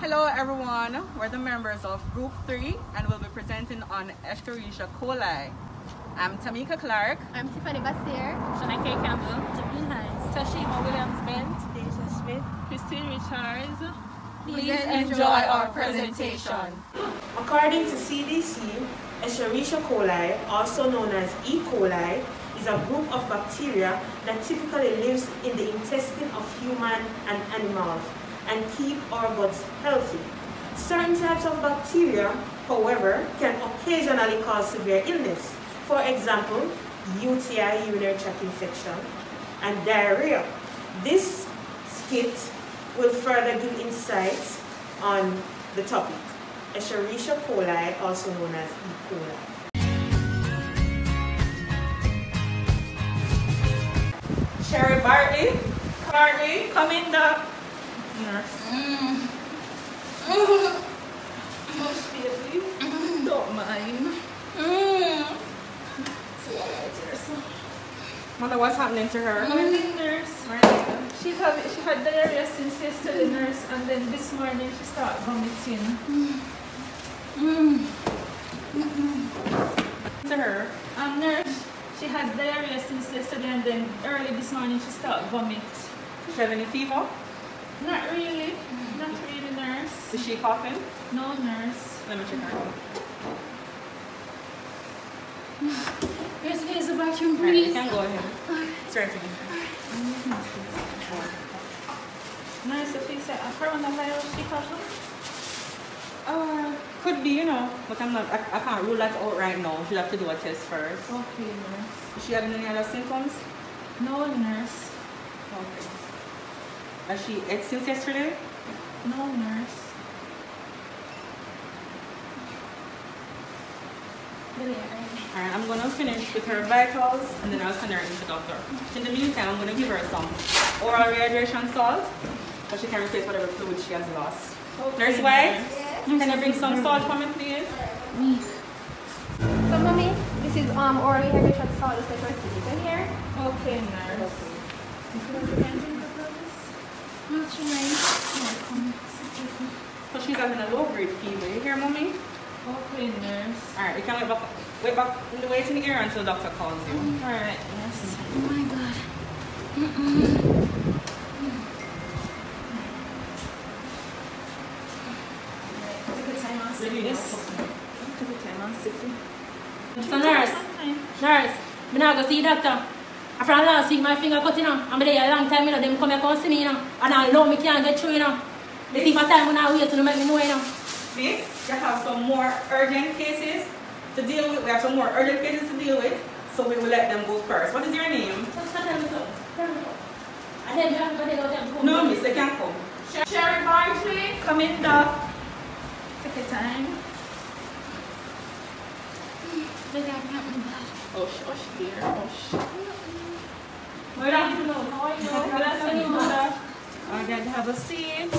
Hello everyone, we're the members of Group 3 and we'll be presenting on Escherichia coli. I'm Tamika Clark. I'm Tiffany Bassier. Shana K. Campbell. Jacqueline Hines. Tashima Williams-Bent. Deja Smith. Christine Richards. Please enjoy our presentation. According to CDC, Escherichia coli, also known as E. coli, is a group of bacteria that typically lives in the intestine of human and animals and keep our guts healthy. Certain types of bacteria, however, can occasionally cause severe illness. For example, UTI, urinary tract infection, and diarrhea. This skit will further give insights on the topic. Escherichia coli, also known as E. coli. Sherry Bartley, come in the nurse. Don't mind. Mother, what's happening to her? Morning, nurse. She had diarrhea since yesterday, nurse, and then this morning she started vomiting. To her? Nurse, she has diarrhea since yesterday, and then early this morning she started vomiting. Does she have any fever? Not really, nurse. Is she coughing? No, nurse. Let me check her. Here's the bathroom, Right, you please. can go ahead. Start again. Nurse, if you say a coronavirus, she coughing? Could be, you know, but I can't rule that out right now. She'll have to do a test first. Okay, nurse. Is she having any other symptoms? No, nurse. Okay. Has she ate since yesterday? No, nurse. Alright, I'm going to finish with her vitals and then I'll send her in to doctor. In the meantime, I'm going to give her some oral rehydration salt so she can replace whatever fluid she has lost. Okay, Nurse White, Yes. can you bring some salt for me, please? So, mommy, this is oral rehydration salt that we're sitting here. Okay, nurse. Not right. So she's having a low-grade fever. You hear, mommy? Okay, nurse. Alright, you can wait in the air until doctor calls you. Alright, nurse. Oh my God. Take your time and sip this. Take your time and sip it. So nurse, I now go see doctor. After last week, my finger cut, I'm there a long time, them come here come see me, and I know me can't get through, They see my time when I wait to make me know, Miss, you have some more urgent cases to deal with. We have some more urgent cases to deal with, so we will let them go first. What is your name? No, miss, they can't come. Sherry Bartley, come in, doc. Take your time. Hush, dear, hush. Good afternoon. How are you? Good afternoon, mother. Again, have a seat.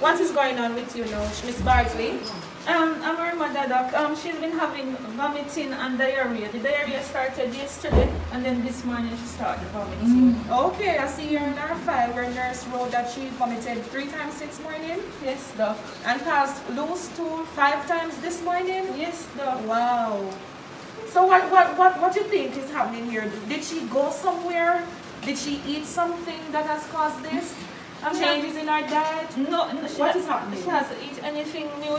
What is going on with you now, Miss Bartley? I'm her mother, doc. She's been having vomiting and diarrhea. The diarrhea started yesterday, and then this morning she started vomiting. Okay, I see here in our file where nurse wrote that she vomited 3 times since morning Yes, doc. and passed loose stool 5 times this morning. Yes, doc. Wow. So what do you think is happening here? Did she go somewhere? Did she eat something that has caused this? Changes in her diet? No, What is happening? She hasn't eaten anything new,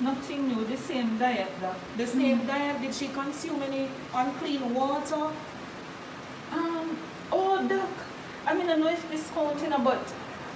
nothing new, the same diet, doc. The same diet? Did she consume any unclean water? Oh, doc. I mean, I don't know if this counting, but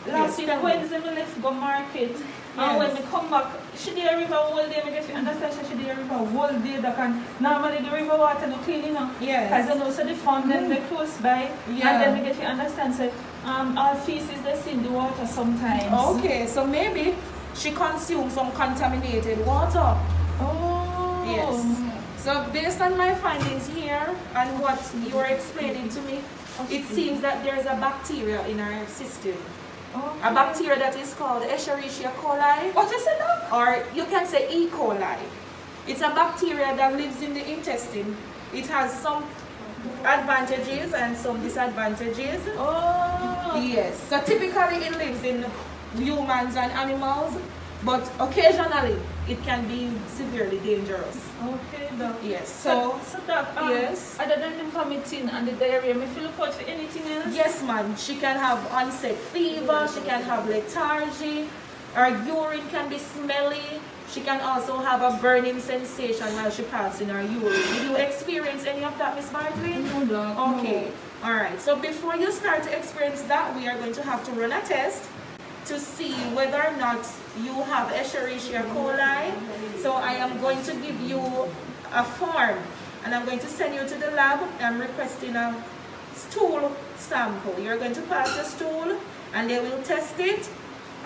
last week Wednesday we left go market. And when we come back, she did a river all day. I get to understand she did a river all day. Doc. And normally the river water no clean, Yes. Because I know so the farm then they close by. Yeah. And then we get to understand so our feces they see in the water sometimes. Okay, so maybe she consumed some contaminated water. Oh. Yes. So based on my findings here and what you are explaining to me, it seems that there is a bacteria in her system. Okay. A bacteria that is called Escherichia coli. What is it, doc? Or you can say E. coli. It's a bacteria that lives in the intestine. It has some advantages and some disadvantages. Oh. Yes. So typically it lives in humans and animals, but occasionally it can be severely dangerous. Okay, Doc. Yes. So Doc, yes. other than the vomiting and the diarrhea, may you look out for anything else? Yes, man. She can have onset fever. She can have lethargy. Her urine can be smelly. She can also have a burning sensation while she passes in her urine. Did you experience any of that, Miss Bartley? No, Doc. Okay. All right. So before you start to experience that, we are going to have to run a test to see whether or not you have Escherichia coli. So I am going to give you a form and I'm going to send you to the lab. I'm requesting a stool sample. You're going to pass the stool and they will test it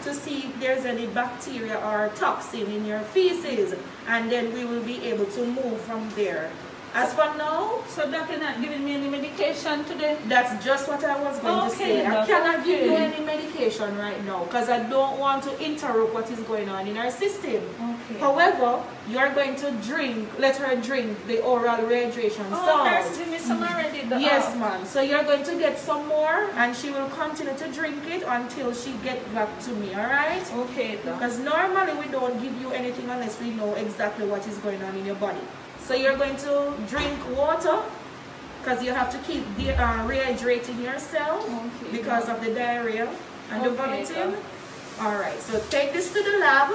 to see if there's any bacteria or toxin in your feces, and then we will be able to move from there. As for now, So Doctor not giving me any medication today? that's just what I was going to say. I cannot give you any medication right now because I don't want to interrupt what is going on in our system. Okay. However, you are going to let her drink the oral rehydration Oh, salt. nurse give me some already, Doc. Yes, ma'am. So you're going to get some more and she will continue to drink it until she gets back to me, alright? Okay, Doc. Because normally we don't give you anything unless we know exactly what is going on in your body. So you're going to drink water because you have to keep rehydrating yourself because of the diarrhea and the vomiting. Alright, so take this to the lab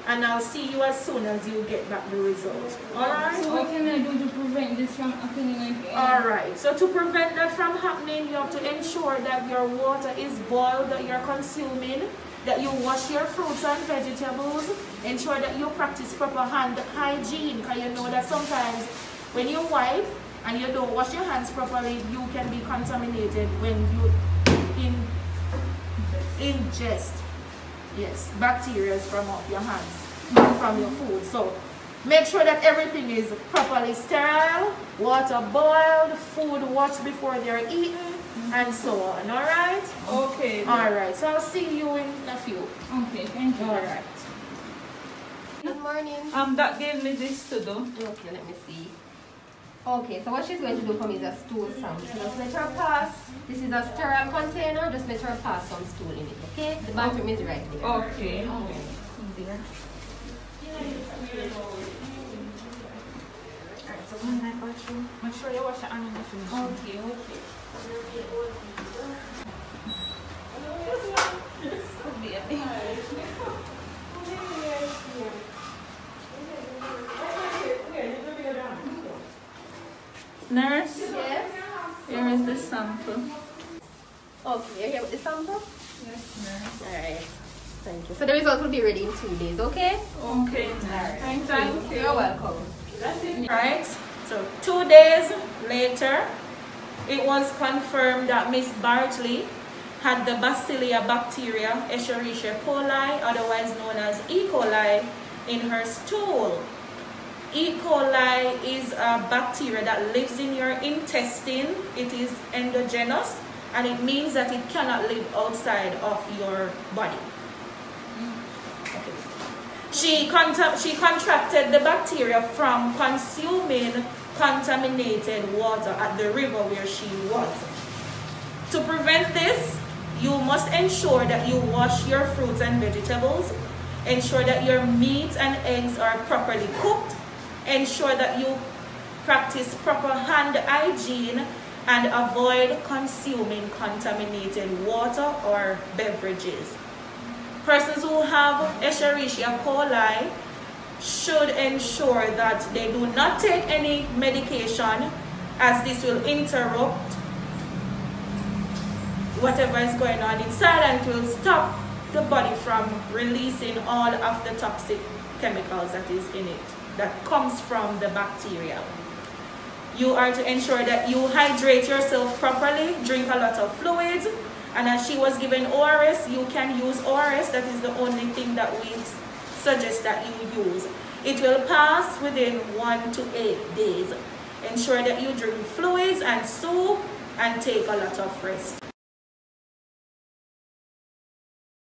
and I'll see you as soon as you get back the result. Alright? So what can I do to prevent this from happening again? Alright, so to prevent that from happening, you have to ensure that your water is boiled, that you're consuming, that you wash your fruits and vegetables, ensure that you practice proper hand hygiene, because you know that sometimes when you wipe and you don't wash your hands properly, you can be contaminated when you ingest bacteria from off your hands, from your food. So make sure that everything is properly sterile, water boiled, food washed before they're eaten, and so on. Alright? Okay. Alright, so I'll see you in a few. Okay, thank you. Alright. Good morning. Doc gave me this to do. Okay, let me see. Okay, so what she's going to do for me is a stool sample. So just let her pass. This is a sterile container. Just let her pass some stool in it, okay? The bathroom is right there. Okay. There. Alright, so when I wash you, make sure you wash your hands when you finish. Okay. Nurse, Yes? here is the sample. Okay, you're here with the sample? Yes, nurse. Alright. Thank you. So the result will be ready in 2 days, okay? Okay, nurse. Thank you. You're welcome. Right, so 2 days later, it was confirmed that Miss Bartley had the Bacillia bacteria, Escherichia coli, otherwise known as E.coli, in her stool. E.coli is a bacteria that lives in your intestine. It is endogenous, and it means that it cannot live outside of your body. She contracted the bacteria from consuming contaminated water at the river where she was. To prevent this, you must ensure that you wash your fruits and vegetables, ensure that your meat and eggs are properly cooked, ensure that you practice proper hand hygiene, and avoid consuming contaminated water or beverages. Persons who have Escherichia coli should ensure that they do not take any medication, as this will interrupt whatever is going on inside and it will stop the body from releasing all of the toxic chemicals that is in it, that comes from the bacteria. You are to ensure that you hydrate yourself properly, drink a lot of fluids, and as she was given ORS, you can use ORS. That is the only thing that we suggest that you use. It will pass within 1 to 8 days. Ensure that you drink fluids and soup and take a lot of rest.